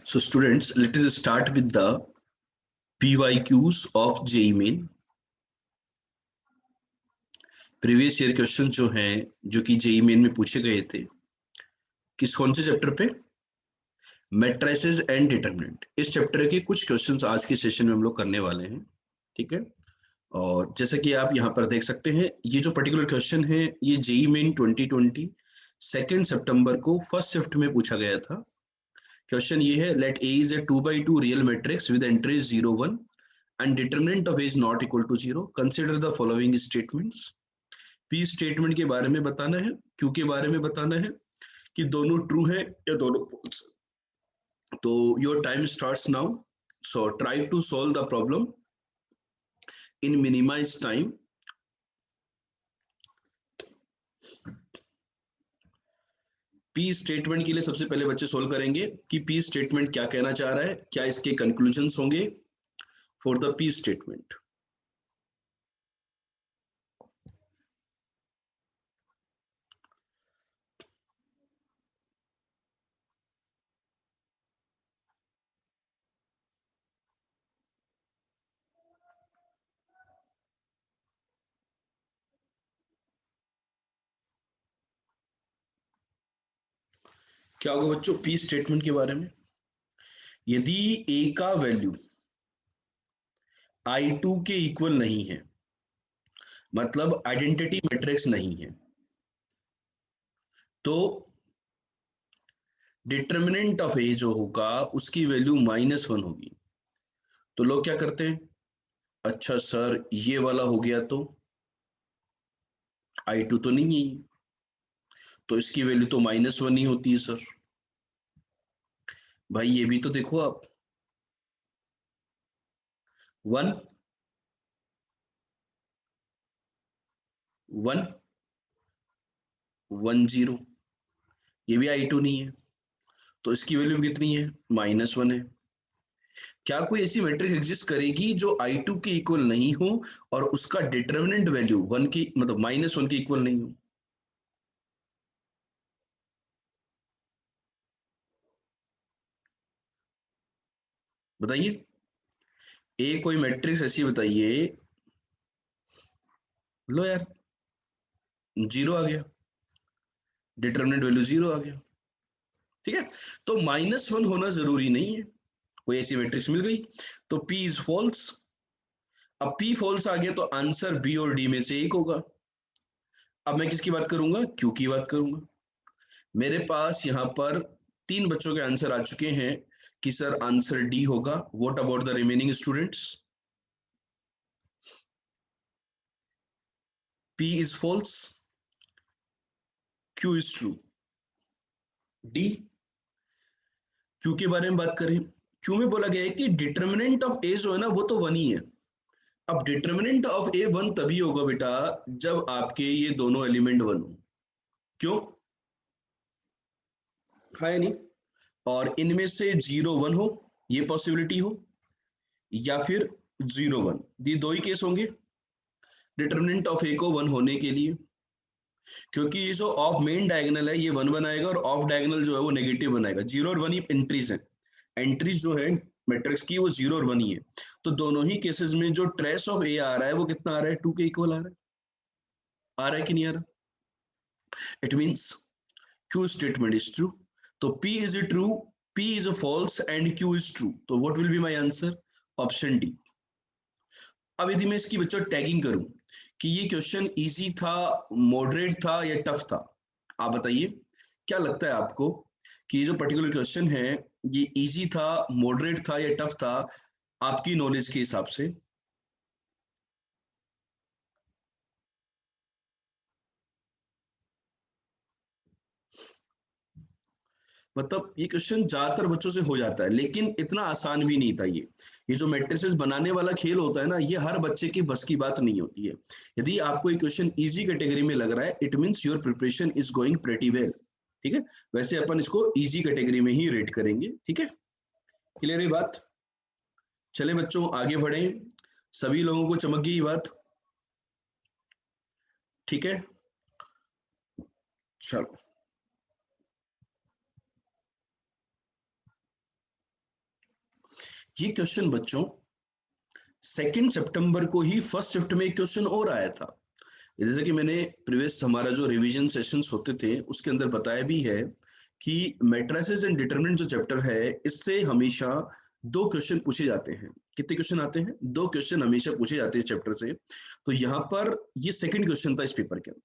So students, let us start with the PYQs of JEE Main. Previous year question जो हैं जो कि JEE Main में पूछे गए थे कौन से चैप्टर पे? Matrices and determinant. इस चैप्टर के कुछ क्वेश्चंस आज के सेशन में हम लोग करने वाले हैं, ठीक है। और जैसे कि आप यहाँ पर देख सकते हैं, ये जो पर्टिकुलर क्वेश्चन है ये JEE Main 2020 2 सितंबर को फर्स्ट शिफ्ट में पूछा गया था। क्वेश्चन ये है, let A is a 2x2 real matrix with entries 0 1 and determinant of a is not equal to 0. Consider the following statements. P statement के बारे में बताना है, Q के बारे में बताना है कि दोनों ट्रू है या दोनों फॉल्स। तो your time starts now, so try to solve the problem in minimize time. P statement के लिए सबसे पहले बच्चे सोल्व करेंगे कि पी स्टेटमेंट क्या कहना चाह रहा है, क्या इसके कंक्लूजन्स होंगे फॉर द पी स्टेटमेंट। क्या होगा बच्चों पी स्टेटमेंट के बारे में? यदि ए का वैल्यू I2 के इक्वल नहीं है, मतलब आइडेंटिटी मैट्रिक्स नहीं है, तो डिटर्मिनेंट ऑफ ए जो होगा उसकी वैल्यू -1 होगी। तो लोग क्या करते हैं, अच्छा सर ये वाला हो गया तो I2 तो नहीं है, तो इसकी वैल्यू तो -1 ही होती है सर। भाई ये भी तो देखो आप, 1 1 1 0, ये भी I2 नहीं है, तो इसकी वैल्यू कितनी है? -1 है। क्या कोई ऐसी मैट्रिक्स एग्जिस्ट करेगी जो I2 के इक्वल नहीं हो और उसका डिटर्मिनेंट वैल्यू 1 की मतलब -1 के इक्वल नहीं हो? बताइए, ए कोई मैट्रिक्स ऐसी बताइए। लो यार, 0 आ गया, डिटर्मिनेंट वैल्यू 0 आ गया, ठीक है। तो -1 होना जरूरी नहीं है, कोई ऐसी मैट्रिक्स मिल गई तो P इज फॉल्स। अब P फॉल्स आ गया तो आंसर B और D में से एक होगा। अब मैं किसकी बात करूंगा? Q की बात करूंगा। मेरे पास यहाँ पर 3 बच्चों के आंसर आ चुके हैं कि सर आंसर डी होगा। What about the remaining students? P is false, Q is true, D. Q के बारे में बात करें, Q में बोला गया है कि डिटर्मिनेंट ऑफ ए जो है ना वो तो 1 ही है। अब डिटर्मिनेंट ऑफ ए 1 तभी होगा बेटा जब आपके ये दोनों एलिमेंट 1 हो। क्यों? है नहीं? और इनमें से 0 1 हो, ये पॉसिबिलिटी हो, या फिर 0 1, ये दो ही केस होंगे डिटर्मिनेंट ऑफ ए को 1 होने के लिए। क्योंकि ये जो ऑफ मेन डायगोनल है ये 1 बनाएगा और ऑफ डायगोनल जो है वो नेगेटिव बनाएगा। 0 और 1 ही एंट्रीज है, एंट्रीज जो है मैट्रिक्स की वो 0 और 1 ही है। तो दोनों ही केसेस में जो ट्रेस ऑफ ए आ रहा है वो कितना आ रहा है? 2 के इक्वल आ रहा है कि नहीं आ रहा? It means Q statement is true. So P is a true, P is a false and Q is true. So what will be my answer? Option D. अब यदि मैं इसकी बच्चों टैगिंग करूं कि ये क्वेश्चन इजी था, मॉडरेट था या टफ था, आप बताइए क्या लगता है आपको कि ये जो पर्टिकुलर क्वेश्चन है ये इजी था, मॉडरेट था या टफ था आपकी नॉलेज के हिसाब से? मतलब ये क्वेश्चन ज्यादातर बच्चों से हो जाता है लेकिन इतना आसान भी नहीं था। ये जो मैट्रिसेस बनाने वाला खेल होता है ना, ये हर बच्चे की बस की बात नहीं होती है। यदि आपको ये क्वेश्चन इजी कैटेगरी में लग रहा है, it means your preparation is going pretty well, ठीक है। वैसे अपन इसको इजी कैटेगरी में ही रेट करेंगे, ठीक है। क्लियर है बात? चले बच्चों आगे बढ़े, सभी लोगों को चमक गई बात, ठीक है। चलो ये क्वेश्चन बच्चों 2 सितंबर को ही फर्स्ट शिफ्ट में एक क्वेश्चन और आया था। जैसे कि मैंने प्रीवियस हमारा जो रिवीजन सेशंस होते थे उसके अंदर बताया भी है कि मैट्रिसेस एंड डिटरमिनेंट जो चैप्टर है इससे हमेशा 2 क्वेश्चन पूछे जाते हैं। कितने क्वेश्चन आते हैं? 2 क्वेश्चन हमेशा पूछे जाते हैं चैप्टर से। तो यहाँ पर ये सेकंड क्वेश्चन था इस पेपर के अंदर।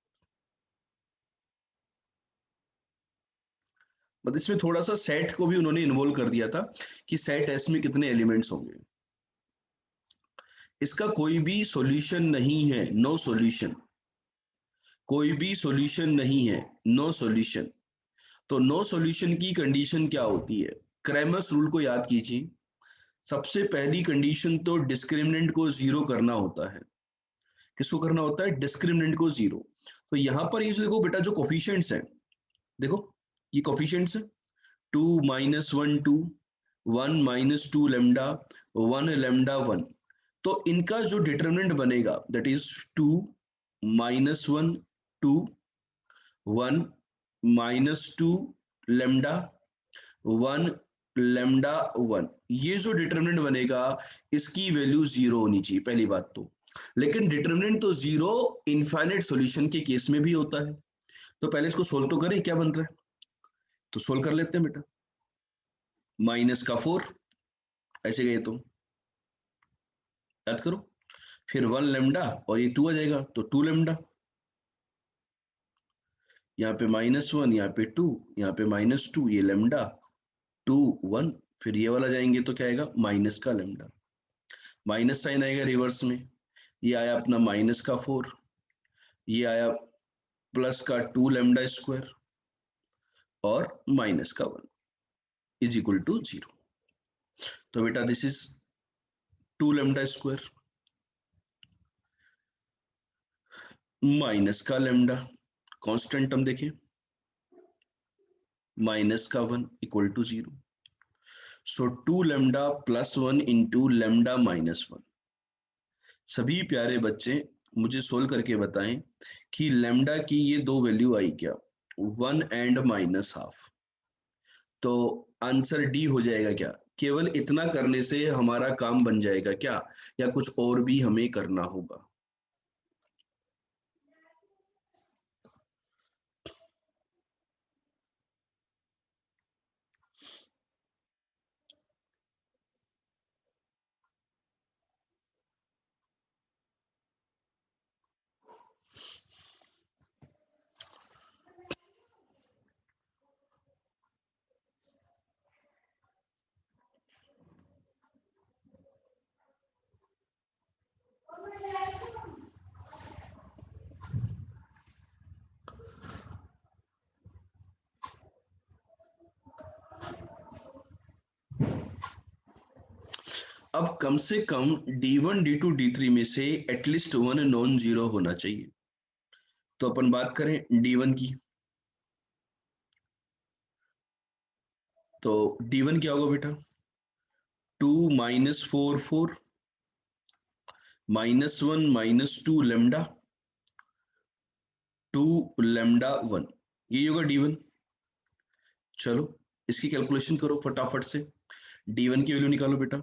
मतलब इसमें थोड़ा सा सेट को भी उन्होंने इन्वॉल्व कर दिया था कि सेट एस में कितने एलिमेंट्स होंगे। इसका कोई भी सॉल्यूशन नहीं है, नो सॉल्यूशन। कोई भी सॉल्यूशन नहीं है, नो सॉल्यूशन। तो नो सॉल्यूशन की कंडीशन क्या होती है? क्रैमर्स रूल को याद कीजिए। सबसे पहली कंडीशन तो डिस्क्रिमिनेंट को जीरो करना होता है। किसको करना होता है? डिस्क्रिमिनेंट को जीरो। तो यहां पर ये जो देखो बेटा जो कोफिशिएंट्स हैं, देखो ये कोफिशिएंट्स है 2 -1 2 1 -2 लेमडा 1 लेमडा 1। तो इनका जो डिटरमिनेंट बनेगा दैट इज 2 -1 2 1 -2 लेमडा 1 लेमडा 1। ये जो डिटरमिनेंट बनेगा इसकी वैल्यू जीरो होनी चाहिए पहली बात तो। लेकिन डिटरमिनेंट तो जीरो इनफाइनाइट सॉल्यूशन के केस में भी होता है। तो पहले इसको सोल्व तो करें, क्या बन रहा है? तो सोल्व कर लेते हैं बेटा। -4 ऐसे गए तो याद करो, फिर 1 लेमडा और ये 2 आ जाएगा तो 2 लेमडा, यहाँ पे -1 यहाँ पे 2 यहाँ पे -2 ये लेमडा 2 1, फिर ये वाला जाएंगे तो क्या आएगा? माइनस का लेमडा, माइनस साइन आएगा रिवर्स में, ये आया अपना -4, ये आया प्लस का 2 लेमडा स्क्वायर और माइनस का 1 इज इक्वल टू 0। तो बेटा this is 2 lambda square minus का लेमडा, कांस्टेंट टर्म देखें, माइनस का 1 equal to 0। So 2 lambda plus 1 into lambda -1। सभी प्यारे बच्चे मुझे सोल्व करके बताएं कि लेमडा की ये 2 वैल्यू आई क्या? 1 एंड -12। तो आंसर डी हो जाएगा क्या? केवल इतना करने से हमारा काम बन जाएगा क्या, या कुछ और भी हमें करना होगा? अब कम से कम D1 D2 D3 में से एटलीस्ट 1 नॉन जीरो होना चाहिए। तो अपन बात करें D1 की, तो D1 क्या होगा बेटा? 2 -4 4 -1 -2 लेमडा 2 लेमडा 1, ये होगा D1। चलो इसकी कैलकुलेशन करो फटाफट से। D1 की वैल्यू निकालो बेटा,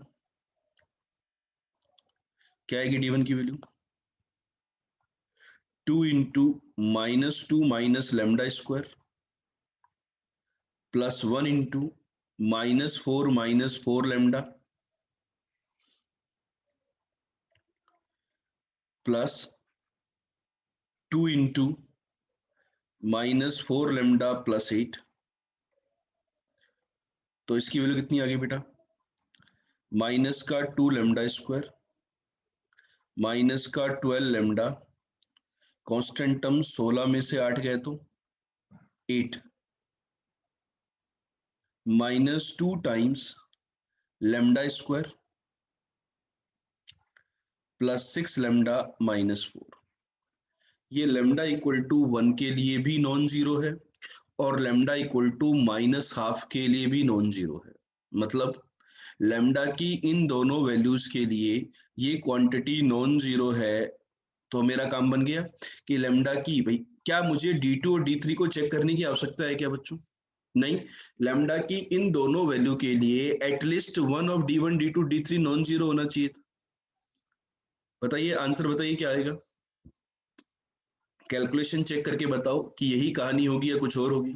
क्या आएगी D1 की value? 2 into -2 minus lambda square plus 1 into -4 lambda plus 2 into -4 lambda plus 8। तो इसकी वैल्यू कितनी आ गई बेटा? माइनस का 2 लेमडा स्क्वायर माइनस का 12 लेमडा, कांस्टेंट टर्म 16 में से 8 गए तो 8, -2 times lambda square plus 6 lambda -4। ये लेमडा इक्वल टू 1 के लिए भी नॉन जीरो है और लेमडा इक्वल टू -12 के लिए भी नॉन जीरो है। मतलब लेमडा की इन दोनों वैल्यूज के लिए ये क्वांटिटी नॉन जीरो है। तो मेरा काम बन गया कि लेमडा की, भाई क्या मुझे D2 और D3 को चेक करने की आवश्यकता है क्या बच्चों? नहीं, लैम्डा की इन दोनों वैल्यू के लिए at least one of D1 D2 D3 non zero होना चाहिए था। बताइए आंसर, बताइए क्या आएगा, कैलकुलेशन चेक करके बताओ कि यही कहानी होगी या कुछ और होगी।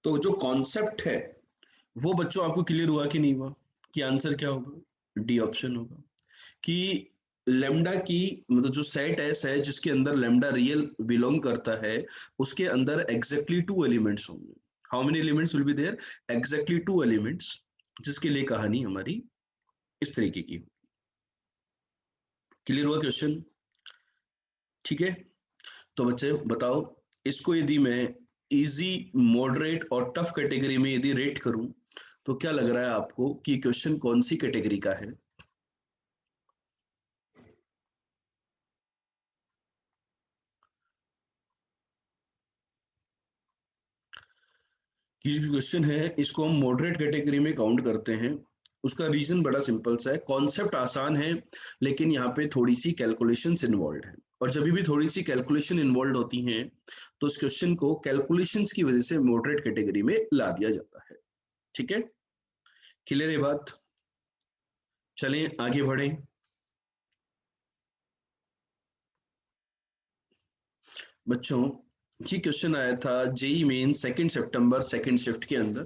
तो जो कॉन्सेप्ट है वो बच्चों आपको क्लियर हुआ कि नहीं हुआ, कि आंसर क्या होगा, डी ऑप्शन होगा, कि लेमडा की मतलब जो सेट एस है जिसके अंदर लेमडा रियल बिलोंग करता है, उसके अंदर एग्जैक्टली टू एलिमेंट्स होंगे। How many elements will be there, exactly two elements, जिसके लिए कहानी हमारी इस तरीके की। क्लियर हुआ क्वेश्चन, ठीक है। तो बच्चे बताओ, इसको यदि मैं इजी, मॉडरेट और टफ कैटेगरी में यदि रेट करूं, तो क्या लग रहा है आपको कि क्वेश्चन कौन सी कैटेगरी का है। ये जो क्वेश्चन है इसको हम मॉडरेट कैटेगरी में काउंट करते हैं। उसका रीजन बड़ा सिंपल सा है, कॉन्सेप्ट आसान है लेकिन यहाँ पे थोड़ी सी कैलकुलेशंस इन्वॉल्व है, और जब भी थोड़ी सी कैलकुलेशन इन्वॉल्व होती हैं तो इस क्वेश्चन को कैलकुलेशंस की वजह से मॉडरेट कैटेगरी में ला दिया जाता है। ठीक है, क्लियर है बात, चलें आगे बढ़ें। बच्चों, ये क्वेश्चन आया था जेई मेन 2 सितंबर सेकंड शिफ्ट के अंदर।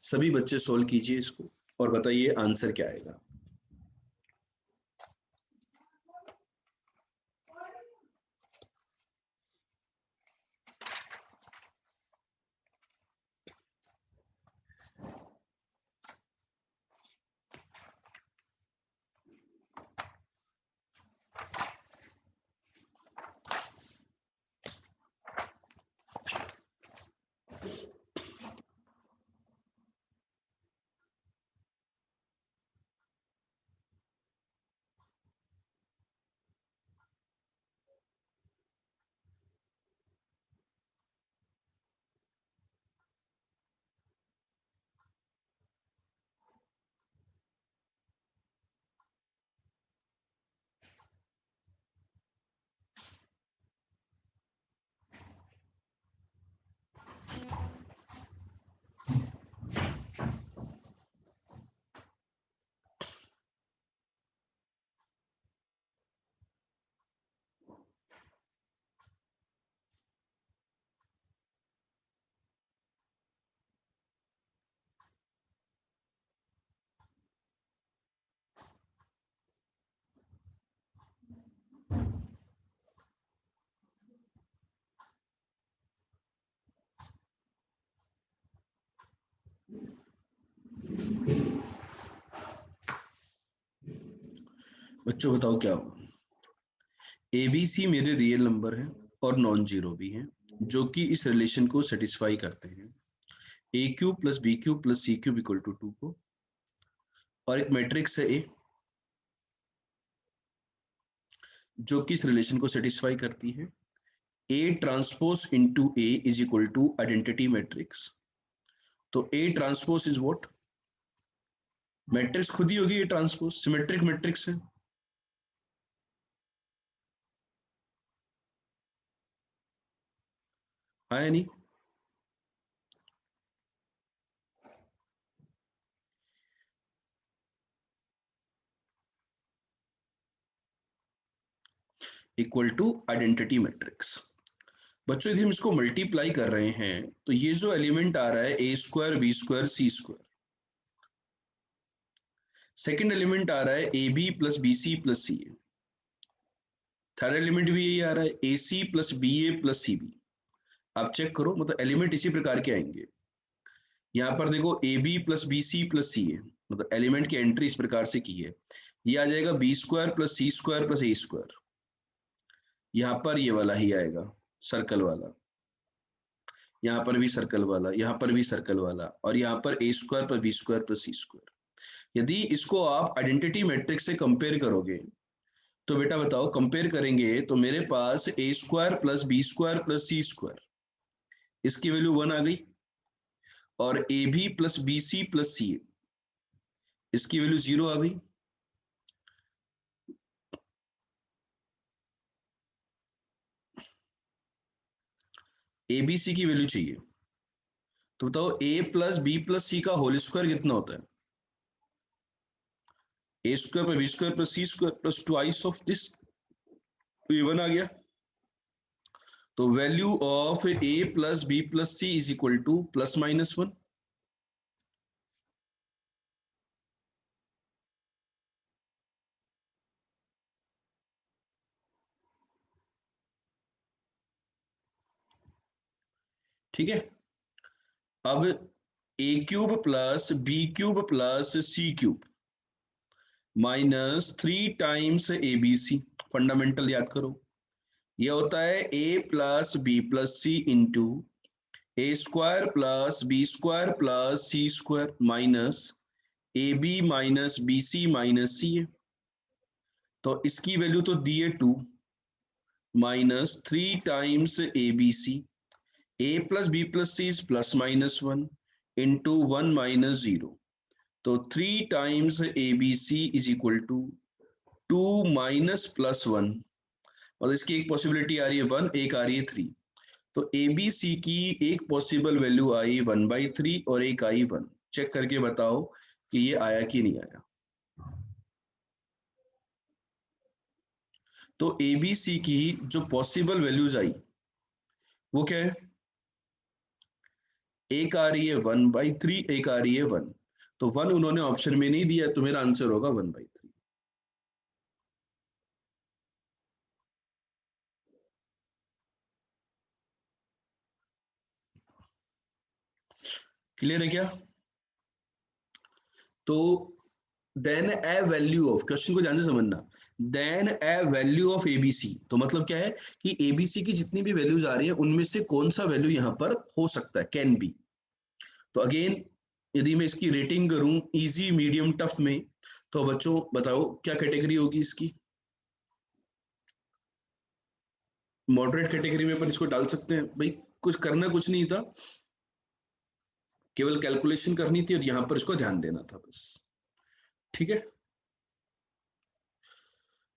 सभी बच्चे सोल्व कीजिए इसको और बताइए आंसर क्या आएगा। बच्चों बताओ क्या होगा। एबीसी मेरे रियल नंबर हैं और नॉन जीरो भी हैं, जो कि इस रिलेशन को सेटिस्फाई करते हैं, A cube plus B cube plus C cube equal to 2 को, और एक मैट्रिक्स है ए जो कि इस रिलेशन को सेटिस्फाई करती है, A transpose into A is equal to identity matrix. तो A transpose is what, matrix खुद ही होगी, ए ट्रांसपोज सिमेट्रिक मैट्रिक्स है। हाँ या नहीं, इक्वल टू आइडेंटिटी मैट्रिक्स। बच्चों यदि हम इसको मल्टीप्लाई कर रहे हैं तो ये जो एलिमेंट आ रहा है ए square B square C square, second element आ रहा है A B plus B C plus C A, third element भी यही आ रहा है A C plus B A plus C B. आप चेक करो, मतलब एलिमेंट इसी प्रकार के आएंगे। यहाँ पर देखो A B plus B C plus C A, मतलब एलिमेंट की एंट्री इस प्रकार से की है, ये आ जाएगा B square plus c square plus ए स्क्वायर। यहाँ पर ये वाला ही आएगा, सर्कल वाला, यहाँ पर भी सर्कल वाला, यहाँ पर भी सर्कल वाला, और यहाँ पर ए स्क्वायर पर B square plus c square. यदि इसको आप आइडेंटिटी मैट्रिक्स से कंपेयर करोगे तो बेटा बताओ, कंपेयर करेंगे तो मेरे पास a square plus b square plus c square, इसकी वैल्यू 1 आ गई, और a B plus B C plus c, इसकी वैल्यू 0 आ गई। एबीसी की वैल्यू चाहिए, तो बताओ a plus b plus c का होल स्क्वायर कितना होता है? ए square plus b square plus c square plus twice of this, तो ये 1 आ गया। तो value of a plus b plus c is equal to plus minus 1। ठीक है, अब a cube plus B cube plus C cube minus 3 times a b c, fundamental याद करो। यह होता है ए plus b plus c into a square plus b square plus c square minus a b minus b c minus c है। तो इसकी value तो दी है 2 minus 3 times a b c, a plus b plus c is plus minus 1 into 1 minus 0। तो 3 times a b c is equal to 2 minus plus 1, और इसकी एक पॉसिबिलिटी आ रही है 1, एक आ रही है 3। तो ए बी सी की एक पॉसिबल वैल्यू आई 1/3 और एक आई 1। चेक करके बताओ कि ये आया कि नहीं आया। तो ए बी सी की जो पॉसिबल वैल्यूज आई वो क्या है? एक आ रही है 1/3, एक आ रही है 1। तो 1 उन्होंने ऑप्शन में नहीं दिया, तो मेरा आंसर होगा 1/3। क्लियर है क्या? तो then a value of, question को ध्यान से समझना, then a value of ABC, तो मतलब क्या है कि एबीसी की जितनी भी वैल्यूज आ रही है उनमें से कौन सा वैल्यू यहां पर हो सकता है, कैन बी। तो अगेन यदि मैं इसकी रेटिंग करूं इजी मीडियम टफ में, तो बच्चों बताओ क्या कैटेगरी होगी इसकी? मॉडरेट कैटेगरी में अपन इसको डाल सकते हैं भाई। कुछ करना कुछ नहीं था, केवल कैलकुलेशन करनी थी और यहां पर इसको ध्यान देना था बस। ठीक है,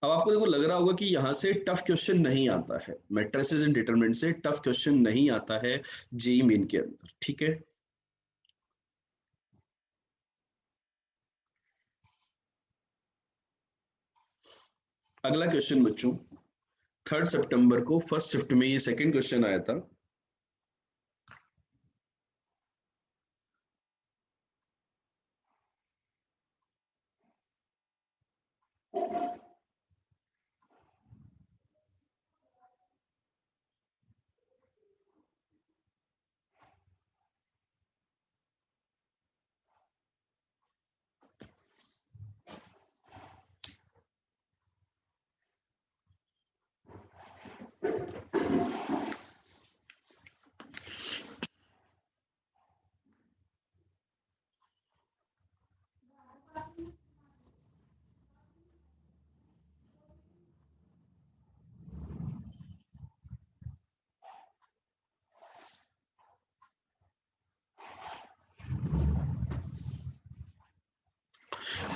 अब आपको देखो लग रहा होगा कि यहां से टफ क्वेश्चन नहीं आता है, मैट्रिसेस एंड डिटरमिनेंट से टफ क्वेश्चन नहीं आता है जेईई मेन के अंदर। ठीक है, अगला क्वेश्चन बच्चों 3 सितंबर को फर्स्ट शिफ्ट में ये सेकंड क्वेश्चन आया था।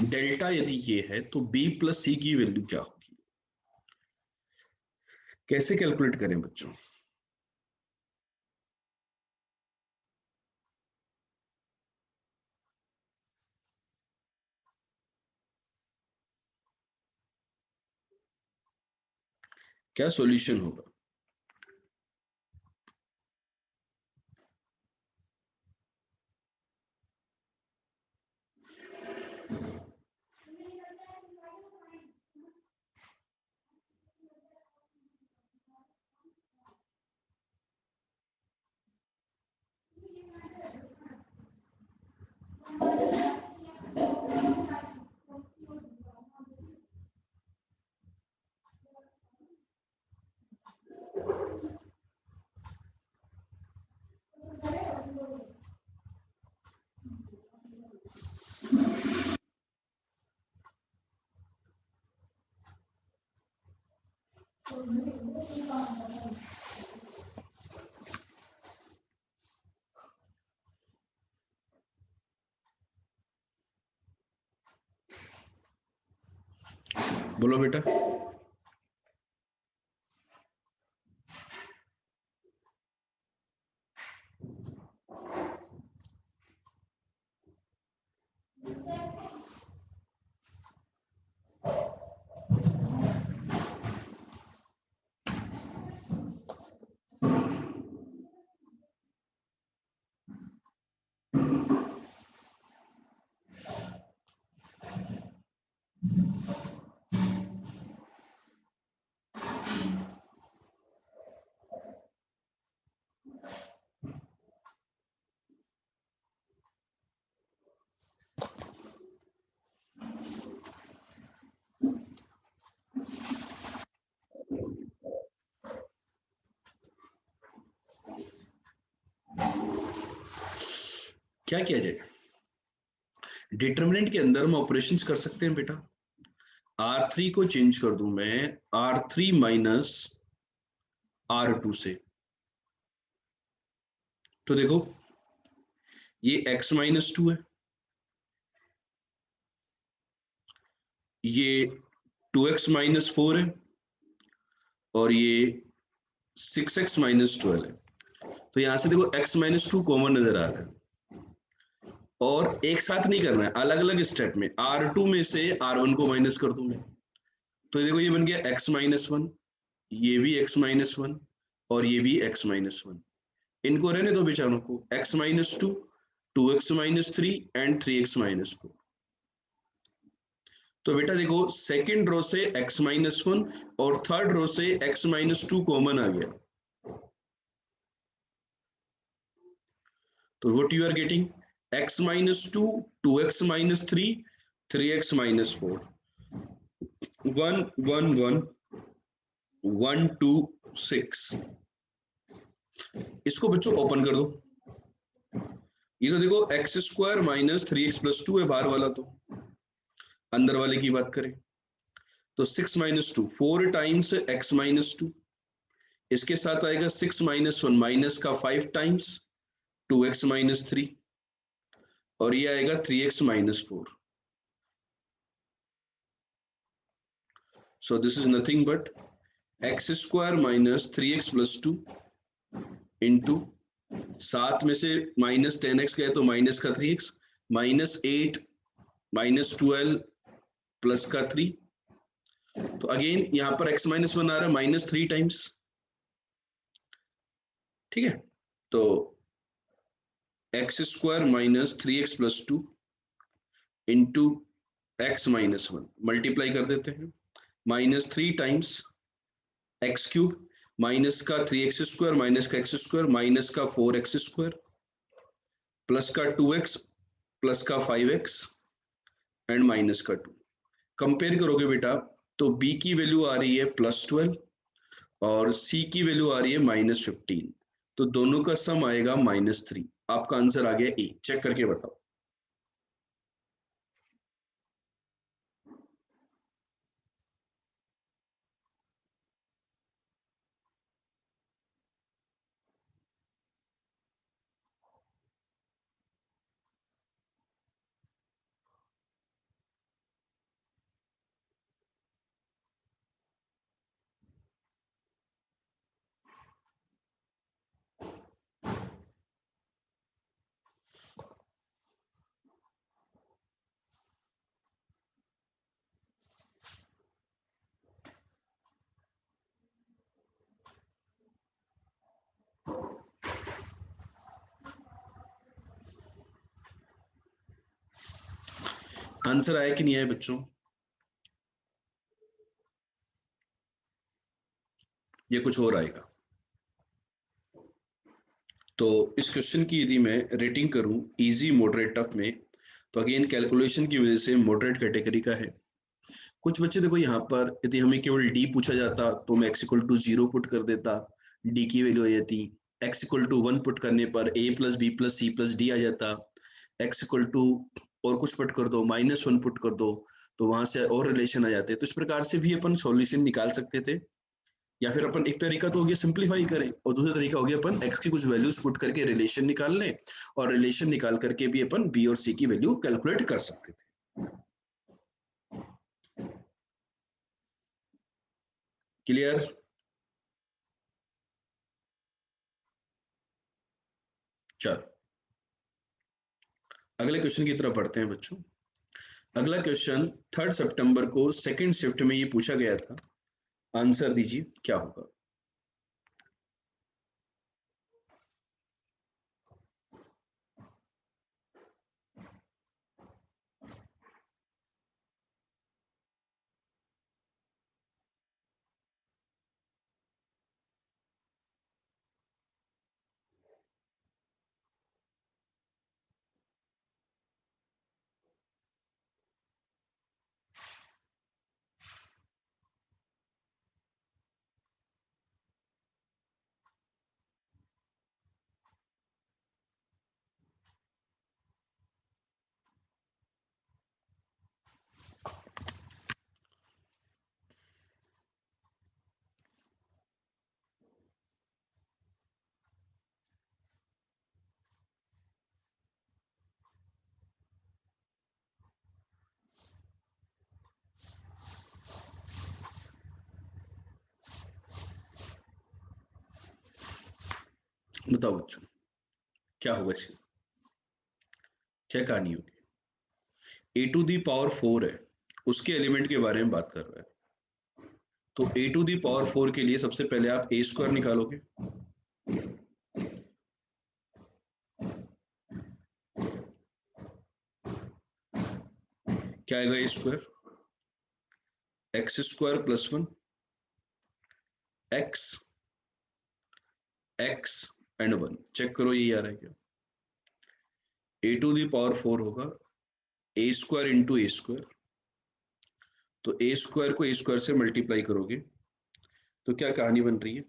डेल्टा यदि ये है तो बी प्लस सी की वैल्यू क्या होगी? कैसे कैलकुलेट करें बच्चों? क्या सॉल्यूशन होगा? बोलो बेटा। क्या किया जाए? डिटर्मिनेंट के अंदर हम ऑपरेशंस कर सकते हैं बेटा। R3 को चेंज कर दूं मैं R3 माइनस R2 से, तो देखो ये x माइनस 2 है, ये 2x माइनस 4 है, और ये 6x माइनस 12 है। तो यहां से देखो x माइनस 2 कॉमन नजर आ रहा है, और एक साथ नहीं करना है, अलग अलग स्टेप में। R2 में से R1 को माइनस कर दूं मैं, तो देखो ये बन गया x माइनस 1, ये भी x माइनस 1, और ये भी x माइनस 1। इनको रहने दो बेचारों को, x minus 2, 2x minus 3 and 3x minus 4। तो बेटा देखो सेकंड रो से x माइनस 1 और थर्ड रो से x माइनस 2 कॉमन आ गया, तो what you are getting, x minus 2, 2x minus 3, 3x minus 4, 1 1 1 1 2 6। इसको बच्चों ओपन कर दो, ये तो देखो x square minus 3x plus 2 है बाहर वाला, तो अंदर वाले की बात करें तो 6 माइनस 2 4 टाइम्स x माइनस 2, इसके साथ आएगा 6 माइनस 1 माइनस का 5 टाइम्स 2x माइनस 3, और ये आएगा 3x minus 4। So this is nothing but x square minus 3x plus 2 into, सात में से माइनस 10x गए तो माइनस का 3x, माइनस 8 माइनस 12 प्लस का 3। तो अगेन यहाँ पर x माइनस 1 आ रहा है माइनस 3 टाइम्स, ठीक है। तो x square minus 3x plus 2 into x minus 1 multiply कर देते हैं, minus 3 times x cube minus का 3x स्क्वायर माइनस का एक्स स्क्वायर माइनस का 4x स्क्वायर प्लस का 2x प्लस का 5x एंड माइनस का 2। कंपेयर करोगे बेटा तो b की वैल्यू आ रही है प्लस 12 और c की वैल्यू आ रही है माइनस 15, तो दोनों का सम आएगा माइनस 3। आपका आंसर आ गया ए। चेक करके बताओ। आंसर आया कि नहीं आया बच्चों? ये कुछ और आएगा। तो इस क्वेश्चन की यदि मैं रेटिंग करूं इजी मॉडरेट टफ में, तो अगेन कैलकुलेशन की वजह से मॉडरेट कैटेगरी का है। कुछ बच्चे देखो यहाँ पर यदि हमें केवल डी पूछा जाता तो मैं x इक्वल टू 0 पुट कर देता, डी की वैल्यू आ जाती। x इक्वल टू 1 पुट करने पर a plus b plus c plus d आ जाता। x इक्वल टू और कुछ पुट कर दो, -1 पुट कर दो, तो वहां से और रिलेशन आ जाते। तो इस प्रकार से भी अपन सॉल्यूशन निकाल सकते थे, या फिर अपन एक तरीका तो हो गया सिंप्लीफाई करें, और दूसरा तरीका हो गया अपन x की कुछ वैल्यूज पुट करके रिलेशन निकाल लें, और रिलेशन निकाल करके भी अपन b और c की वैल्यू कैलकुलेट कर सकते थे। क्लियर? चलो अगले क्वेश्चन की तरफ बढ़ते हैं बच्चों। अगला क्वेश्चन 3 सितंबर को सेकंड शिफ्ट में ये पूछा गया था। आंसर दीजिए क्या होगा। बताओ बच्चों क्या होगा इसकी, क्या कहानी होगी। ए टू दी पावर 4 है, उसके एलिमेंट के बारे में बात कर रहा है। तो ए टू दी पावर 4 के लिए सबसे पहले आप ए स्क्वायर निकालोगे। क्या आएगा a square? X square plus 1 x x and 1। Check करो ये आ रहा है क्या। ए टू दी पावर 4 होगा ए स्क्वायर इंटू ए स्क्वायर। तो ए स्क्वायर को ए स्क्वायर से मल्टीप्लाई करोगे तो क्या कहानी बन रही है।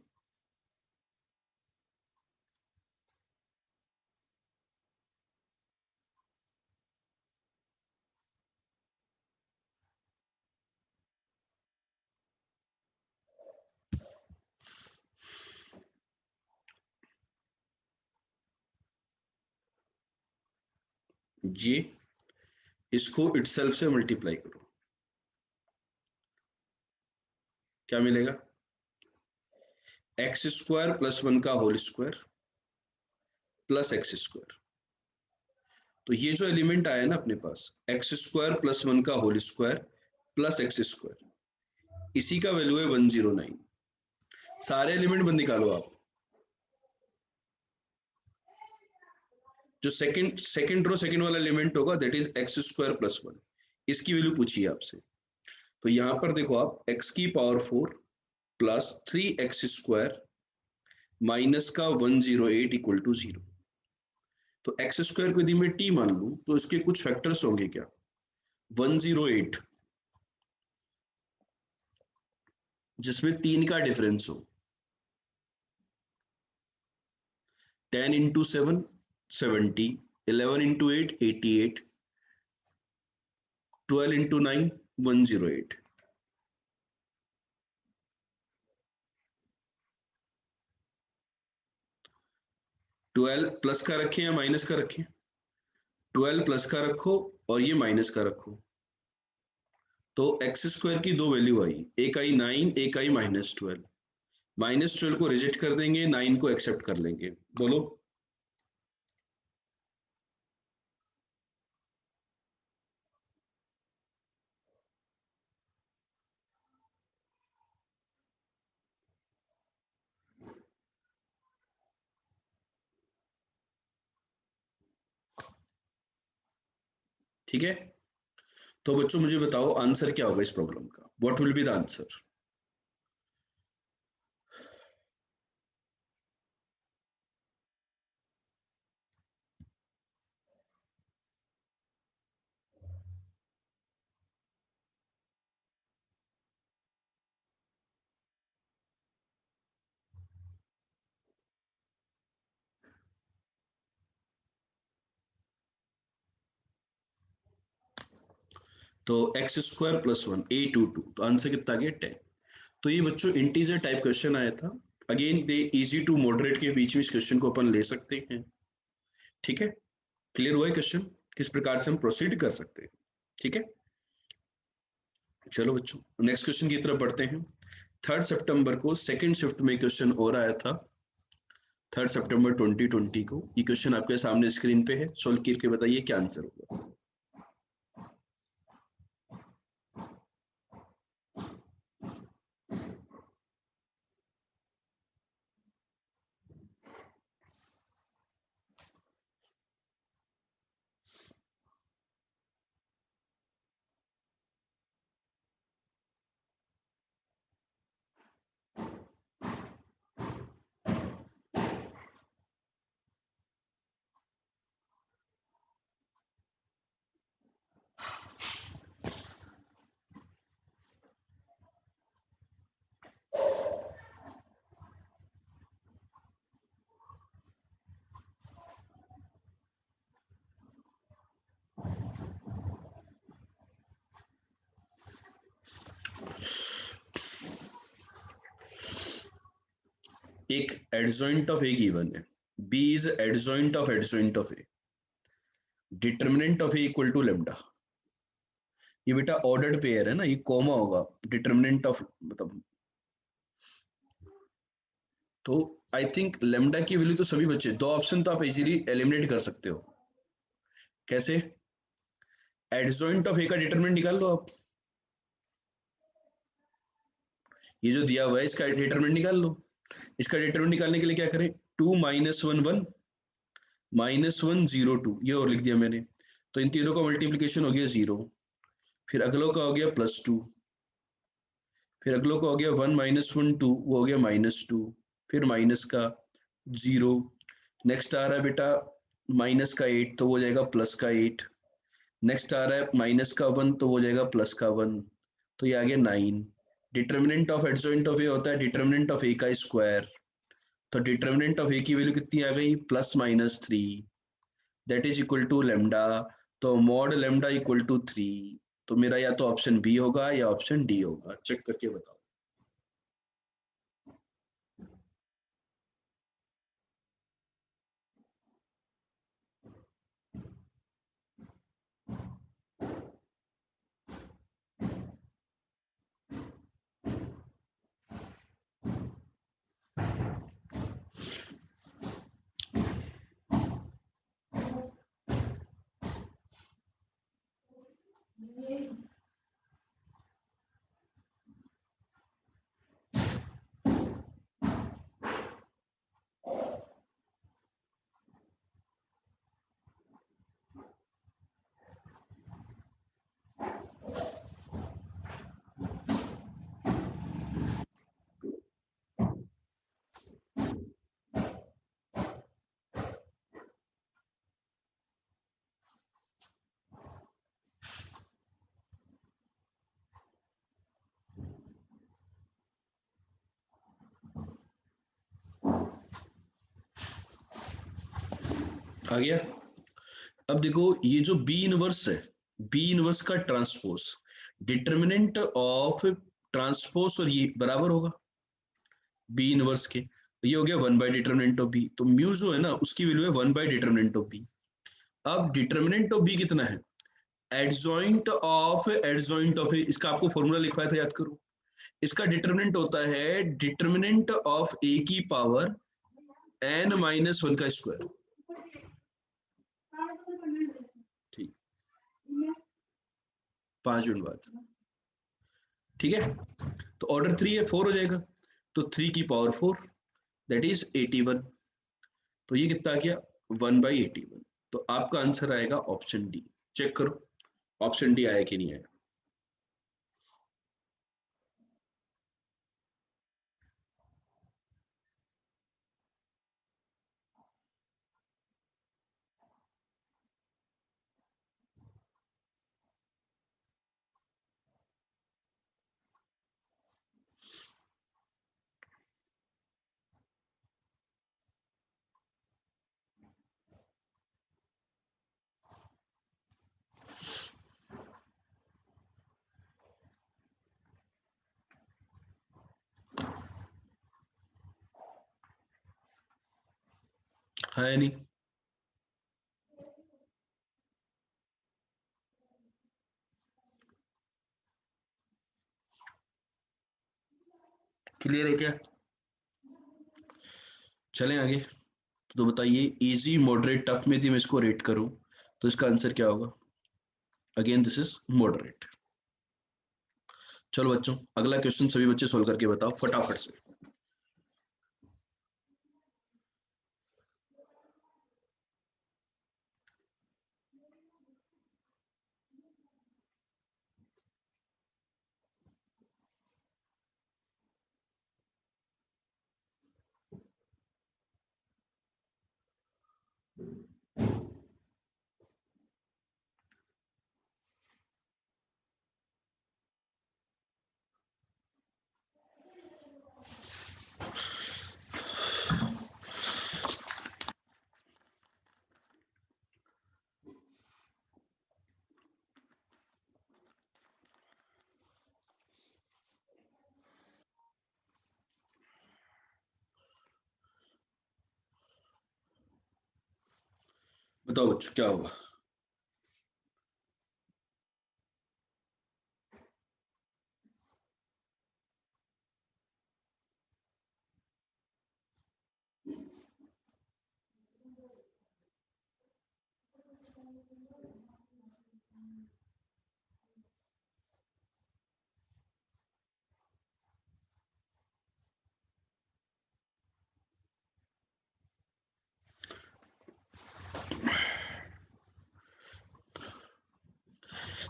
ये इसको इटसेल्फ से मल्टीप्लाई करो, क्या मिलेगा? एक्स स्क्वायर प्लस 1 का whole square plus x square. तो ये जो एलिमेंट आया ना अपने पास, एक्स स्क्वायर प्लस 1 का whole square plus x square, इसी का वैल्यू है 109। सारे एलिमेंट बंद निकालो आप। जो सेकंड रो सेकंड वाला एलिमेंट होगा that is x square plus 1, इसकी वैल्यू पूछी है आपसे। तो यहां पर देखो आप एक्स की power 4 plus 3x square minus का 108 इक्वल टू 0। तो एक्स स्क्वायर को यदि मैं टी मान लूं तो इसके कुछ फैक्टर्स होंगे क्या। 108 जिसमें 3 का डिफरेंस हो, 10 इंटू 7 70, 11 इंटू 8 88, 12 इंटू 9 108। 12 प्लस का रखें या माइनस का रखें? 12 प्लस का रखो और ये माइनस का रखो। तो एक्स स्क्वायर की दो वैल्यू आई, एक आई 9, एक आई -12। -12 को रिजेक्ट कर देंगे, 9 को एक्सेप्ट कर लेंगे। बोलो। ठीक है, तो बच्चों मुझे बताओ आंसर क्या होगा इस प्रॉब्लम का। What will be the answer. तो एक्स स्क्वायर प्लस 1 822, तो आंसर कितना आ गया 10। तो ये बच्चों इंटीजर टाइप क्वेश्चन आया था। Again the easy to moderate के बीच में इस क्वेश्चन को अपन ले सकते हैं। ठीक है, क्लियर हुआ है क्वेश्चन किस प्रकार से हम प्रोसीड कर सकते हैं। ठीक है, चलो बच्चों नेक्स्ट क्वेश्चन की तरफ बढ़ते हैं। 3 सितंबर को सेकंड शिफ्ट में क्वेश्चन और आया था, 3 सितंबर 2020 को। ये क्वेश्चन आपके सामने स्क्रीन पे है, सोल्व करके बताइए क्या आंसर होगा। एक एडजॉइंट ऑफ ए गिवन है, B is adjoint of A, determinant of A equal to lambda. ये बेटा ऑर्डर्ड पेयर है ना, ये कॉमा होगा, डिटर्मिनेंट ऑफ मतलब, तो आई थिंक लेम्डा की वैल्यू तो सभी बच्चे, दो ऑप्शन तो आप इजीली एलिमिनेट कर सकते हो। कैसे? एडजॉइंट ऑफ ए का डिटरमिनेंट निकाल लो आप, ये जो दिया हुआ है इसका डिटरमिनेंट निकाल लो। इसका डिटरमिनेंट निकालने के लिए क्या करें, 2 -1 1 -1 0 2, ये और लिख दिया मैंने। तो इन तीनों का मल्टीप्लीकेशन हो गया 0, फिर अगलों का हो गया +2, फिर अगलों का हो गया 1 -1 2, वो हो गया -2, फिर माइनस का 0, नेक्स्ट आ रहा है बेटा माइनस का 8, तो वो जाएगा प्लस का 8, नेक्स्ट आ रहा है माइनस का 1, तो वो जाएगा प्लस का 1, तो ये आ गया 9। डिटर्मिनेंट ऑफ एडजॉइंट ऑफ ए होता है डिटर्मिनेंट ऑफ ए का स्क्वायर, तो डिटर्मिनेंट ऑफ ए की वैल्यू कितनी आ गई, +-3, that is equal to lambda. तो मॉड लेमडा इक्वल टू 3, तो मेरा या तो ऑप्शन बी होगा या ऑप्शन डी होगा, चेक करके बताओ। आ गया? अब देखो ये जो बी इनवर्स है, बी इनवर्स का ट्रांसपोज, डिटर्मिनेंट ऑफ ट्रांसपोज और ये बराबर होगा बी इनवर्स के, तो ये हो गया 1 बाय डिटर्मिनेंट ऑफ बी, तो म्यू जो है ना उसकी वैल्यू है 1 बाय डिटर्मिनेंट ऑफ बी। अब डिटर्मिनेंट ऑफ बी कितना है, एडजॉइंट ऑफ ए, इसका आपको फॉर्मूला लिखवाया था, याद करो। इसका डिटर्मिनेंट होता है डिटर्मिनेंट ऑफ ए की पावर n-1 का स्क्वायर। ठीक, 5 मिनट बाद, ठीक है। तो ऑर्डर 3 है, 4 हो जाएगा, तो 3 की पावर 4, दैट इज 81। तो ये कितना आ गया, 1/81। तो आपका आंसर आएगा ऑप्शन डी। चेक करो ऑप्शन डी आया कि नहीं आया। है नहीं? क्लियर है क्या? चलें आगे। तो बताइए, इजी मॉडरेट टफ में यदि मैं इसको रेट करूं तो इसका आंसर क्या होगा? Again this is moderate. चलो बच्चों, अगला क्वेश्चन सभी बच्चे सोल्व करके बताओ फटाफट से। बताओ बच्चों क्या होगा?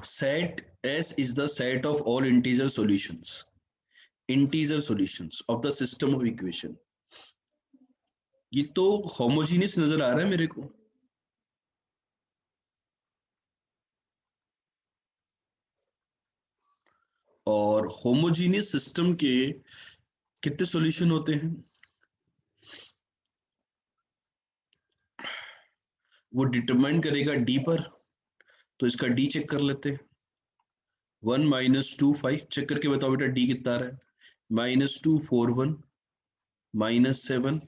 Set S is the set of all integer solutions of the system of equation। ये तो होमोजीनियस नजर आ रहा है मेरे को। और होमोजीनियस सिस्टम के कितने सॉल्यूशन होते हैं? वो डिटरमाइन करेगा डी पर। तो इसका डी चेक कर लेते हैं। 1 - 2 5 चेक करके बताओ बेटा डी कितना आ रहा है? -2 4 1 -7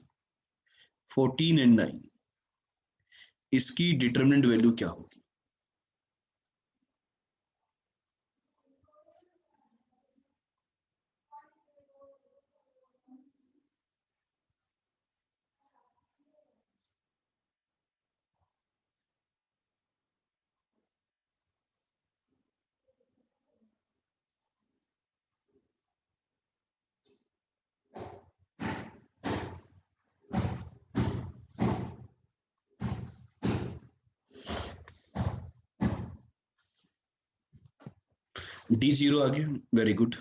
14 एंड 9। इसकी डिटरमिनेंट वैल्यू क्या होगी? डी 0 आ गया, वेरी गुड।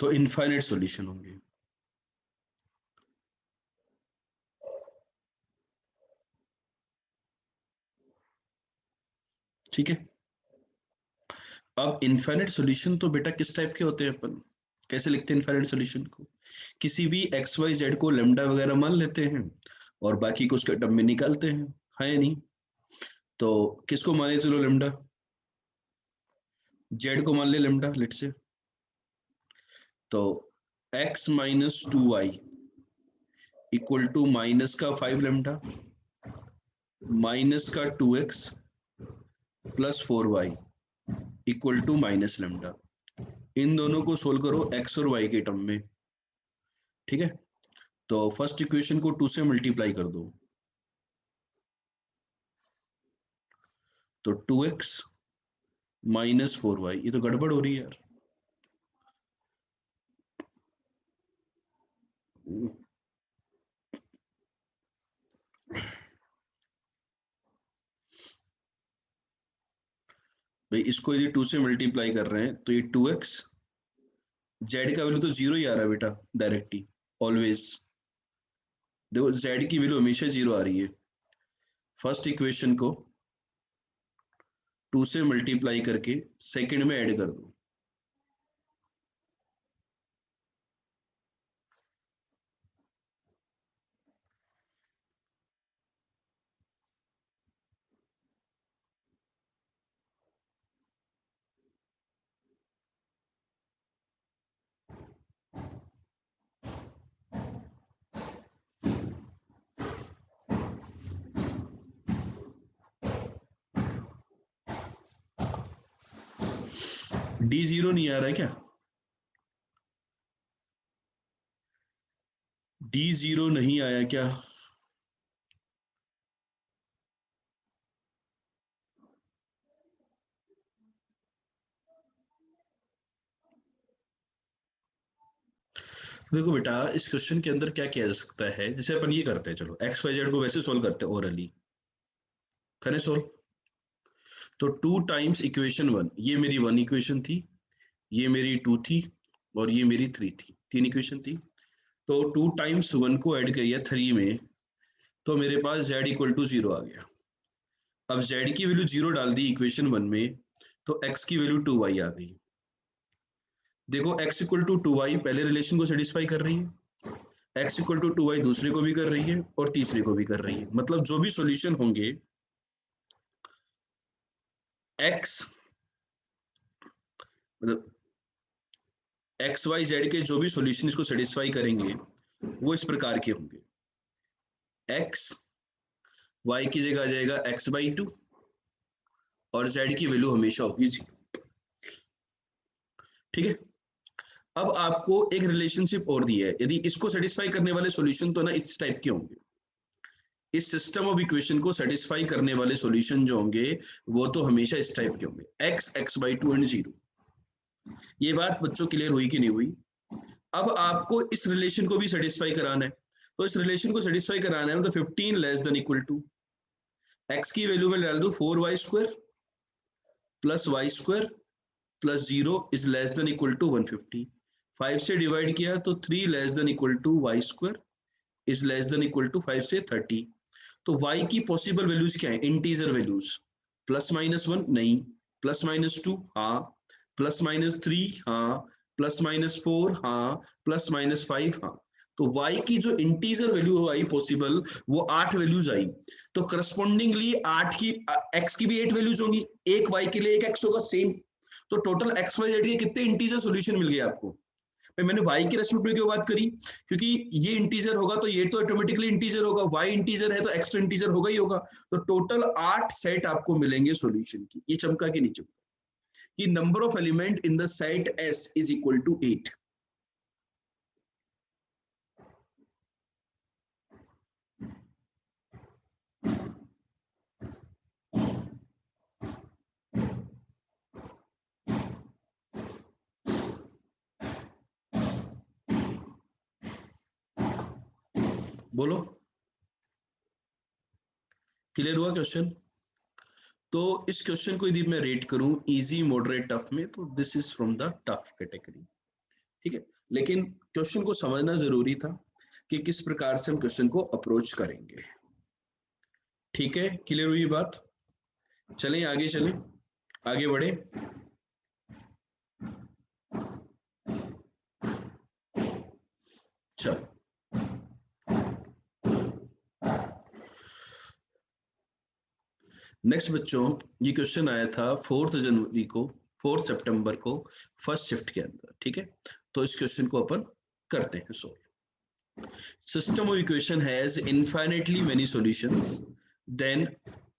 तो इनफाइनाइट सॉल्यूशन होंगे। ठीक है। अब इनफाइनाइट सॉल्यूशन तो बेटा किस टाइप के होते हैं? अपन कैसे लिखते हैं इनफाइनाइट सॉल्यूशन को? किसी भी एक्स वाई जेड को लेमडा वगैरह मान लेते हैं और बाकी को उसके टर्म में निकालते हैं, है या नहीं? तो किसको माने चलो लेमडा? जेड को मान ले लेमडा, लेट से। तो x - 2y equal to minus का 5 लेमडा माइनस का 2x plus 4y equal to minus lambda. इन दोनों को सोल्व करो x और y के टर्म में। ठीक है। तो फर्स्ट इक्वेशन को 2 से मल्टीप्लाई कर दो। तो 2x - 4y, ये तो गड़बड़ हो रही है यार। भाई इसको यदि 2 से मल्टीप्लाई कर रहे हैं तो ये 2x, जेड का वैल्यू तो जीरो ही आ रहा है बेटा, डायरेक्ट ही, ऑलवेज। देखो जेड की वैल्यू हमेशा जीरो आ रही है। फर्स्ट इक्वेशन को 2 से मल्टीप्लाई करके सेकंड में ऐड कर दो। D0 नहीं आ रहा है क्या? D0 नहीं आया क्या? देखो बेटा, इस क्वेश्चन के अंदर क्या किया जा सकता है, जैसे अपन ये करते हैं, चलो एक्स वाई जेड को वैसे सोल्व करते हैं ओरली, करें सोल्व। तो 2 टाइम्स इक्वेशन 1, ये मेरी 1 इक्वेशन थी, ये मेरी 2 थी, और ये मेरी 3 थी, 3 इक्वेशन थी। तो 2 टाइम्स 1 को ऐड करिए 3 में, तो मेरे पास z इक्वल टू 0 आ गया। अब z की वैल्यू 0 डाल दी इक्वेशन 1 में, तो x की वैल्यू 2y आ गई। देखो x इक्वल टू 2y पहले रिलेशन को सेटिस्फाई कर रही है, x इक्वल टू 2y दूसरे को भी कर रही है, और तीसरे को भी कर रही है। मतलब जो भी सॉल्यूशन होंगे x, मतलब एक्स वाई जेड के जो भी सॉल्यूशन इसको सेटिस्फाई करेंगे वो इस प्रकार के होंगे। x y की जगह आ जाएगा x/2, और z की वैल्यू हमेशा होगी 0। ठीक है। अब आपको एक रिलेशनशिप और दी है, यदि इसको सेटिस्फाई करने वाले सॉल्यूशन तो ना इस टाइप के होंगे, इस सिस्टम ऑफ इक्वेशन को सेटिस्फाई करने वाले सॉल्यूशन जो होंगे वो तो हमेशा इस टाइप के होंगे, x, x/2 एंड 0। ये बात बच्चों क्लियर हुई कि नहीं हुई? अब आपको इस रिलेशन को भी सेटिस्फाई कराना है, तो इस रिलेशन को सेटिस्फाई कराना है, मतलब 15 less than equal to x की वैल्यू में डाल दो 4y² plus y² plus 0 is less than equal to 150। 5 से डिवाइड किया तो 3 less than equal to y² is less than equal to 5 से 30। तो y की पॉसिबल वैल्यूज क्या है? इंटीजर वैल्यूज, +-1 नहीं, +-2 हाँ, +-3 हाँ, +-4 हाँ, +-5 हाँ। तो y की जो इंटीजर वैल्यू आई पॉसिबल, वो 8 वैल्यूज आई। तो करस्पॉन्डिंगली 8 की x की भी 8 वैल्यूज होंगी, एक y के लिए एक x होगा सेम। तो टोटल एक्स वाई जेड के कितने इंटीजर सॉल्यूशन मिल गए आपको? भाई मैंने y के रेस्पेक्ट में क्यों बात करी? क्योंकि ये इंटीजर होगा तो ये तो ऑटोमेटिकली इंटीजर होगा, y इंटीजर है तो x तो इंटीजर होगा ही होगा। तो टोटल 8 सेट आपको मिलेंगे सॉल्यूशन की। ये चमका कि नहीं चमका कि number of element in the set S is equal to 8। बोलो, क्लियर हुआ क्वेश्चन? तो इस क्वेश्चन को यदि मैं रेट करूं इजी, मॉडरेट, टफ में, तो this is from the tough category. ठीक है, लेकिन क्वेश्चन को समझना जरूरी था कि किस प्रकार से हम क्वेश्चन को अप्रोच करेंगे। ठीक है, क्लियर हुई बात? चलें आगे, चलें आगे बढ़े। चलो, नेक्स्ट बच्चों, ये क्वेश्चन आया था 4 जनवरी को, 4 सितंबर को, फर्स्ट शिफ्ट के अंदर। ठीक है, तो इस क्वेश्चन को अपन करते हैं solve. System of equation has infinitely many solutions, then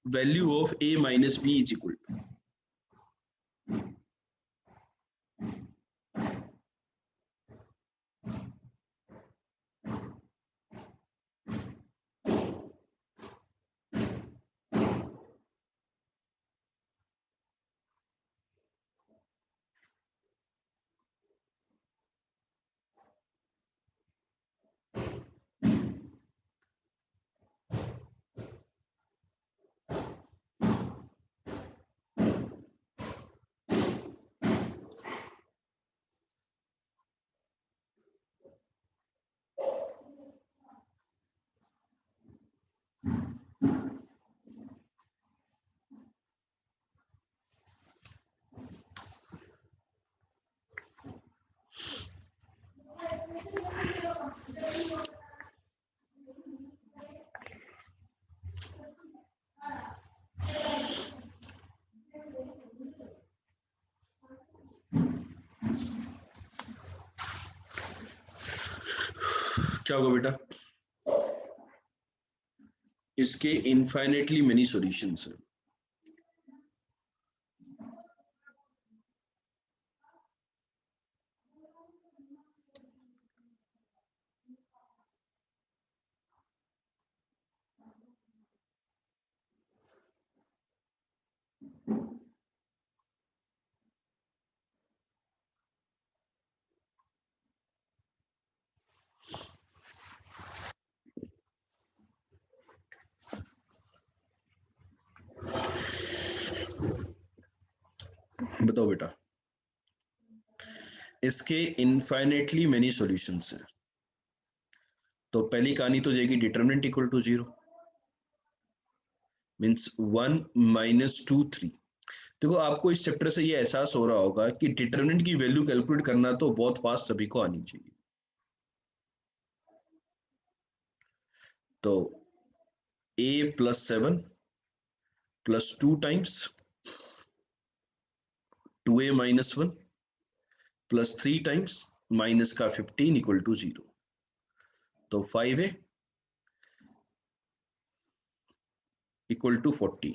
value of a minus b is equal to. क्या होगा बेटा? इसके इनफाइनाइटली मेनी सॉल्यूशंस हैं। बताओ बेटा, इसके इनफाइनेटली मेनी सॉल्यूशंस हैं। तो पहली कहानी तो जाएगी डिटरमिनेंट इक्वल टू 0, मीन्स 1 -2 3। देखो आपको इस चैप्टर से ये एहसास हो रहा होगा कि डिटरमिनेंट की वैल्यू कैलकुलेट करना तो बहुत फास्ट सभी को आनी चाहिए। तो a + 7 + 2 times 2a - 1 + 3 times minus का 15 इक्वल टू 0। तो 5a इक्वल टू 40।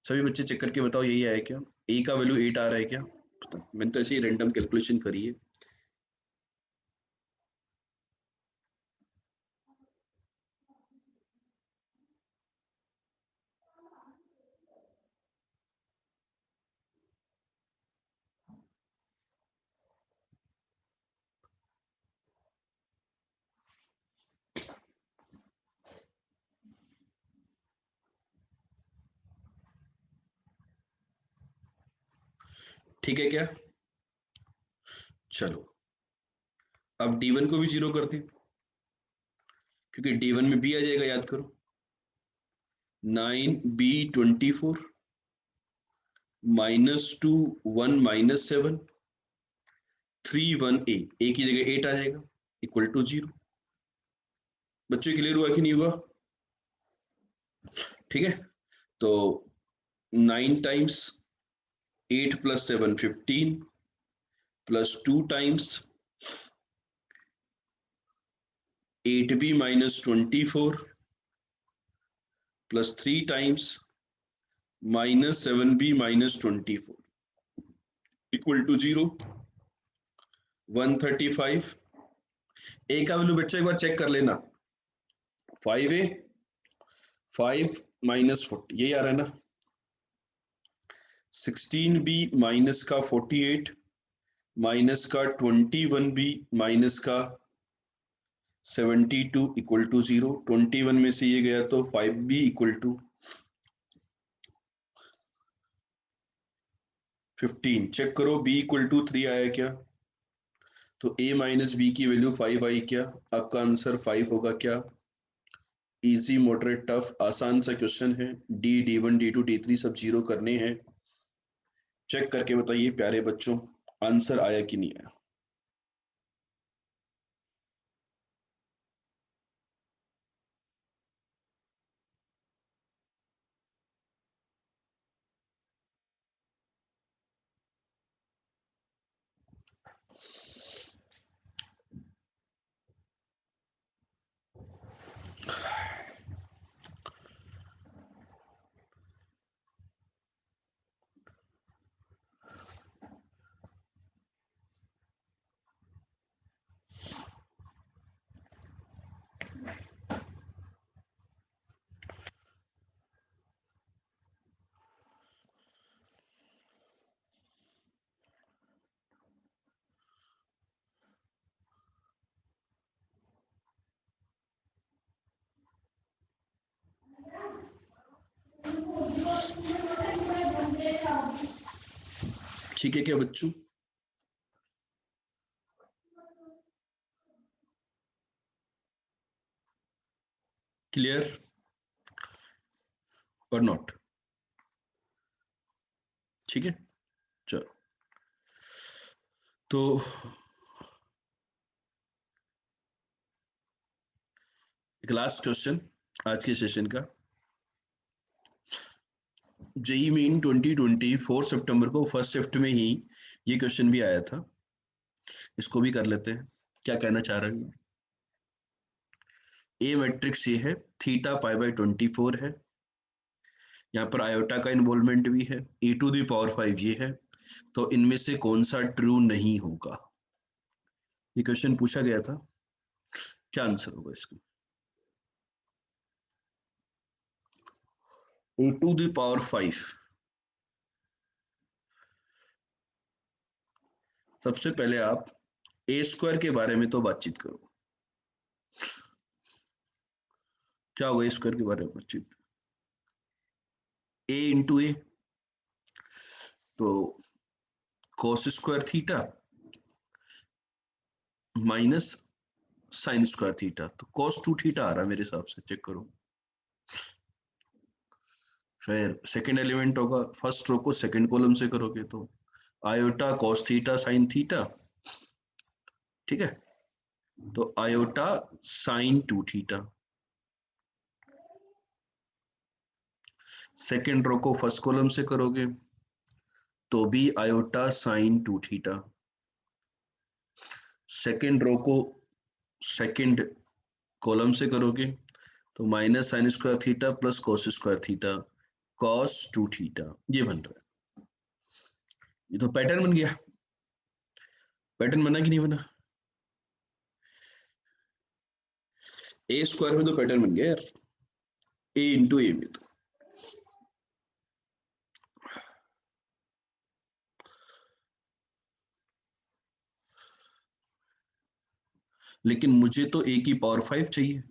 सभी बच्चे चेक करके बताओ यही आया क्या? a का वैल्यू 8 आ रहा है क्या? मैंने तो ऐसे ही रैंडम कैलकुलेशन करी है। ठीक है क्या? चलो अब d1 को भी 0 करते हैं, क्योंकि d1 में b आ जाएगा, याद करो। 9b24 -2 1 -7 3 1a, a की जगह 8 आ जाएगा इक्वल टू 0। बच्चों क्लियर हुआ कि नहीं हुआ? ठीक है, तो 9 times 8 + 7 15 + 2 times 8b - 24 + 3 times -7b - 24 equal to 0 135। a का वैल्यू बच्चों एक बार चेक कर लेना, 5a 5 - 40 यही आ रहा है ना। 16b माइनस का 48 माइनस का 21b माइनस का 72 इक्वल टू 0। 21 में से ये गया तो 5b इक्वल टू 15। चेक करो b इक्वल टू 3 आया क्या? तो a माइनस b की वैल्यू 5 आई क्या? आपका आंसर 5 होगा क्या? इजी, मॉडरेट, टफ, आसान सा क्वेश्चन है। d1 d2 d3 सब 0 करने हैं। चेक करके बताइए प्यारे बच्चों, आंसर आया कि नहीं आया? ठीक है क्या बच्चों? क्लियर और नॉट? ठीक है, चलो। तो एक लास्ट क्वेश्चन आज के सेशन का। जेई मेन 2024 सितंबर को फर्स्ट शिफ्ट में ही ये क्वेश्चन भी आया था, इसको भी कर लेते हैं। क्या कहना चाह रहे हैं? ए मैट्रिक्स ये है, थीटा π/24 है, यहाँ पर आयोटा का इन्वॉल्वमेंट भी है, e⁵ ये है। तो इनमें से कौन सा ट्रू नहीं होगा? ये क्वेश्चन पूछा गया था, क्या आंसर होगा इसका? e⁵ सबसे पहले आप ए स्क्वायर के बारे में तो बातचीत करो। क्या होगा ए स्क्वायर के बारे में बातचीत? ए इंटू ए, तो cos square theta minus sine square theta, तो कॉस 2 थीटा आ रहा है मेरे हिसाब से, चेक करो। फिर सेकंड एलिमेंट होगा, फर्स्ट रो को सेकंड कॉलम से करोगे तो iota cos theta sine theta, ठीक है, तो iota sine 2 theta. Second row को फर्स्ट कॉलम से करोगे तो भी iota sine 2 theta. Second row को सेकंड कॉलम से करोगे तो minus sine square theta plus cos square theta cos 2 theta, ये बन रहा है। ये तो पैटर्न बन गया। पैटर्न बना कि नहीं बना? ए स्क्वायर में तो पैटर्न बन गया यार, ए इंटू ए में तो। लेकिन मुझे तो ए की पावर 5 चाहिए,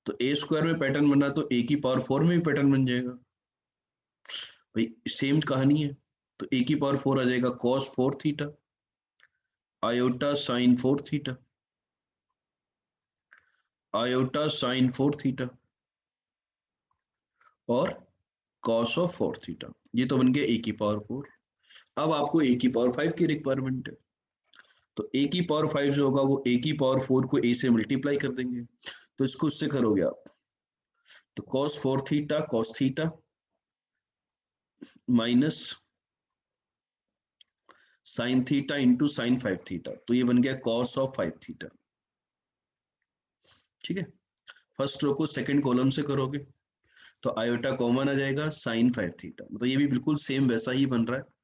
तो ए स्क्वायर में पैटर्न बना तो ए की पावर 4 में भी पैटर्न बन जाएगा भाई, सेम कहानी है। तो ए की पावर 4 आ जाएगा cos 4 theta iota sine 4 theta, iota sine 4 theta और कॉस ऑफ 4 थीटा। ये तो बन गया ए की पावर 4। अब आपको ए की पावर 5 की रिक्वायरमेंट है, तो ए की पावर 5 जो होगा वो ए की पावर 4 को ए से मल्टीप्लाई कर देंगे, तो इसको उससे करोगे आप, तो cos 4 theta cos theta minus sine theta into sine 5 theta, तो ये बन गया कॉस ऑफ 5 थीटा, ठीक है। फर्स्ट रो को सेकंड कॉलम से करोगे तो आयोटा कॉमन आ जाएगा साइन 5 थीटा, मतलब ये भी बिल्कुल सेम वैसा ही बन रहा है।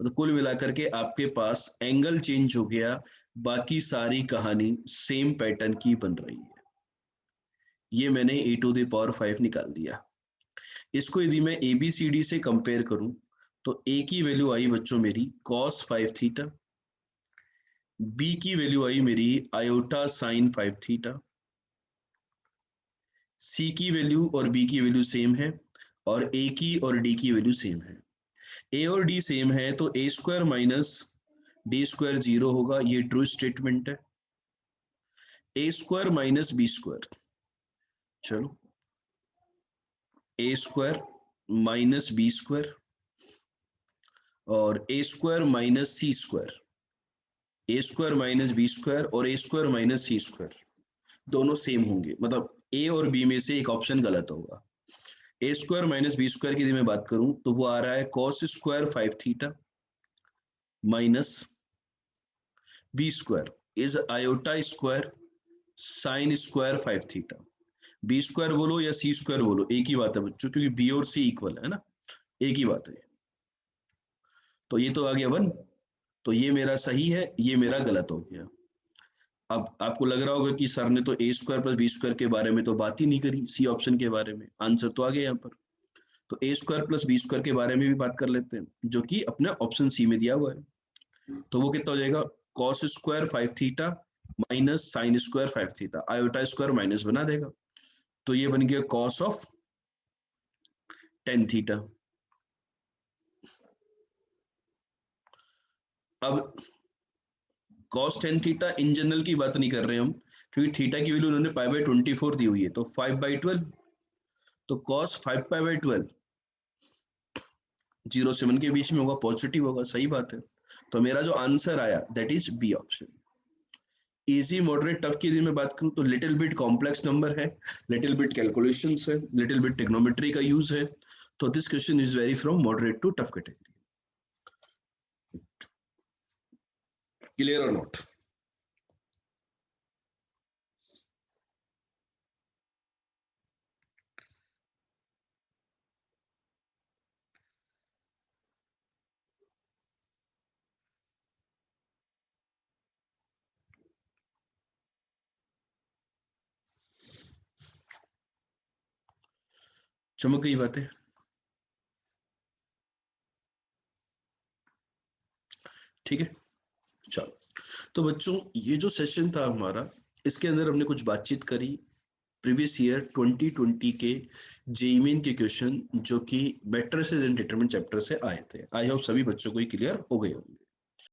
तो कुल मिलाकर के आपके पास एंगल चेंज हो गया, बाकी सारी कहानी सेम पैटर्न की बन रही है। ये मैंने ए टू द पावर 5 निकाल दिया। इसको यदि मैं ए बी सी डी से कंपेयर करूं तो ए की वैल्यू आई बच्चों मेरी कॉस 5 थीटा, बी की वैल्यू आई मेरी आयोटा साइन 5 थीटा, सी की वैल्यू और बी की वैल्यू सेम है, और ए की और डी की वैल्यू सेम है। ए और डी सेम है तो ए स्क्वायर माइनस डी स्क्वायर 0 होगा, ये ट्रू स्टेटमेंट है। ए स्क्वायर माइनस बी स्क्वायर, चलो ए स्क्वायर माइनस बी स्क्वायर और ए स्क्वायर माइनस सी स्क्वायर, ए स्क्वायर माइनस बी स्क्वायर और ए स्क्वायर माइनस सी स्क्वायर दोनों सेम होंगे, मतलब ए और बी में से एक ऑप्शन गलत होगा। ए स्क्वायर माइनस बी स्क्वायर की यदि मैं बात करूं तो वो आ रहा है cos square 5 theta minus B square is iota square sine square 5 theta. B square बोलो या सी स्क्वायर बोलो एक ही बात है बच्चों, क्योंकि बी और सी इक्वल है ना, एक ही बात है। तो ये तो आ गया 1, तो ये मेरा सही है, ये मेरा गलत हो गया। अब आपको लग रहा होगा कि सर ने तो ए स्क्वायर प्लस बी स्क्वायर के बारे में तो बात ही नहीं करी, सी ऑप्शन के बारे में, आंसर तो आ गया यहाँ पर। तो ए स्क्वायर प्लस बी स्क्वायर के बारे में भी बात कर लेते हैं, जो कि अपने ऑप्शन सी में दिया हुआ है। तो वो कितना हो जाएगा cos square 5 theta minus sine square 5 theta, iota square minus बना देगा, तो ये बन गया कॉस ऑफ 10 थीटा। अब कॉस 10 थीटा इन जनरल की बात नहीं कर रहे हम, क्योंकि थीटा की वैल्यू उन्होंने पाई बाई 24 दी हुई है, तो 5/12, तो कॉस 5 पाई बाई 12 0 से 1 के बीच में होगा, पॉजिटिव होगा, सही बात है। तो मेरा जो आंसर आया that is B option. Easy moderate tough की यदि मैं बात करूं तो लिटिल बिट कॉम्प्लेक्स नंबर है, लिटिल बिट कैलकुलेशंस है, लिटिल बिट टेक्नोमेट्री का यूज है, तो this question is very from moderate to tough category. Clear और नॉट? चमक गई बातें? ठीक है, चलो। तो बच्चों ये जो सेशन था हमारा, इसके अंदर हमने कुछ बातचीत करी प्रीवियस ईयर 2020 के जेईई मेन के क्वेश्चन जो कि मैट्रिसेस एंड डिटरमिनेंट चैप्टर से आए थे। आई होप सभी बच्चों को ये क्लियर हो गए होंगे।